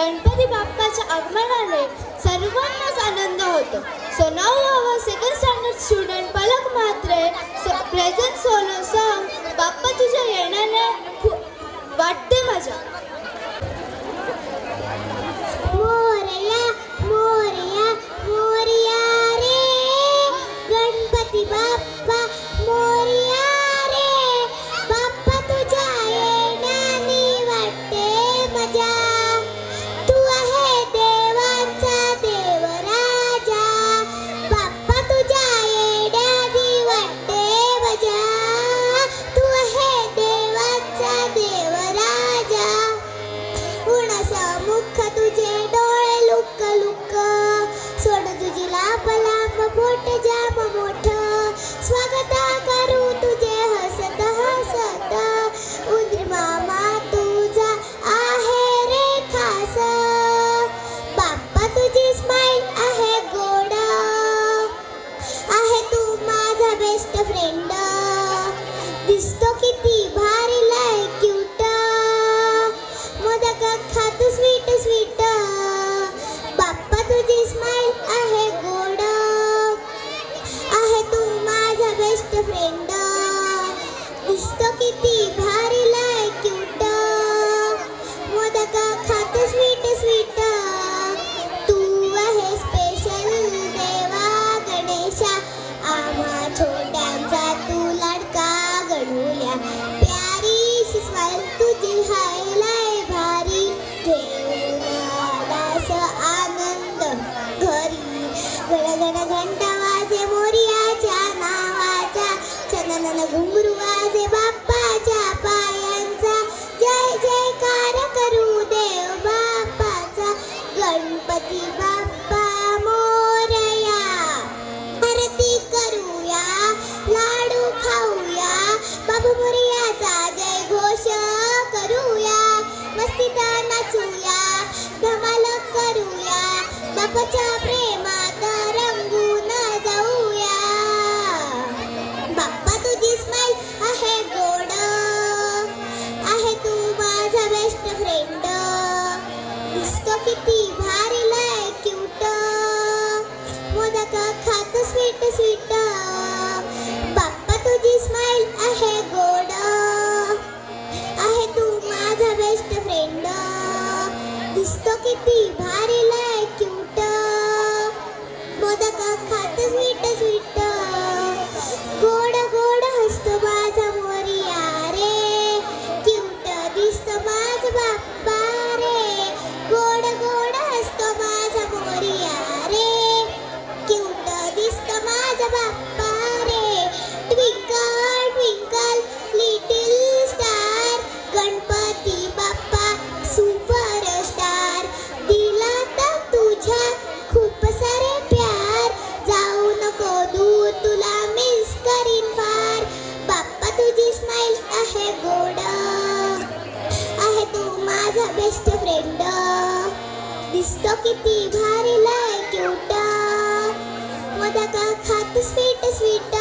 गणपती बाप्पाच्या आगमनाने सर्वांनाच आनंद होतो. So now our second standard student Palak Mhatre present solo song बाप्पा तुझ्या येण्याने वाटते मजा. मोरया मोरया मोरया रे गणपती बाप्पा मोरया रे बाप्पा तुझ्या येण्याने वाटते मजा. तू आहे देवांचा देव राजा बाप्पा तुझ्या येण्याने वाटते मजा. तू आहे देवांचा देव राजा मुख तुझे डोळे लुक लुक सोड तुझी लांब लांब बोट जाम मोठ स्वागत करू तुझे हसत हसत उंदरी मामा तुझा आहे रे खास. बाप्पा तुझी स्माईल आहे गोड आहे तू माझा बेस्ट फ्रेंड दिसतो किती भारी लय क्यूट मोदक खातो स्वीट स्वीट. बाप्पा तुझी स्माईल आहे गोड आहे तू माझा बेस्ट फ्रेंड दिसतो किती भारी लय क्यूट मोदक खातो स्वीट स्वीट. तू आहे स्पेशल देवा गणेशा आम्हा छोट्यांचा तू लाडका गणूल्या प्यारीशी स्माईल तुझी हाय लय भारी घेऊन आलास आनंद घरी. गणगण घंटा वाजे मोरयाच्या नावाचा चननन घुंगरू वाजे बाप्पाच्या पायांचा जय जयकार करू देव बाप्पाचा गणपती बाप्पा मोरया. आरती करूया लाडू खाऊया बाबू मोरयाचा जय घोष करूया मस्तीत नाचूया धमाल करूया बाप्पाच्या प्रेमात रंगून जाऊया. बाप्पा तुझी स्माईल आहे गोड आहे तू माझा बेस्ट फ्रेंड दिसतो किती भारी लय क्यूट मोदक खातो स्वीट स्वीट. बाप्पा तुझी स्माईल आहे गोड आहे तू माझा बेस्ट फ्रेंड दिसतो किती भारी लय क्यूट मोदक खातो स्वीट स्वीट. गोड गोड हसतो माझा मोरया रे क्यूट दिसतो माझा बाप्पा रे. गोड गोड हसतो माझा मोरया रे क्यूट दिसतो माझा बाप्पा रे. Twinkle twinkle little star Ganpati Bappa superstar दिला तर तुझ्या खूप सारे प्यार जाऊ नको दूर तुला मिस करीन फार. बाप्पा तुझी स्माईल आहे गोड आहे तू माझा बेस्ट फ्रेंड दिसतो किती भारी लय क्यूट मोदक खातो स्वीट स्वीट.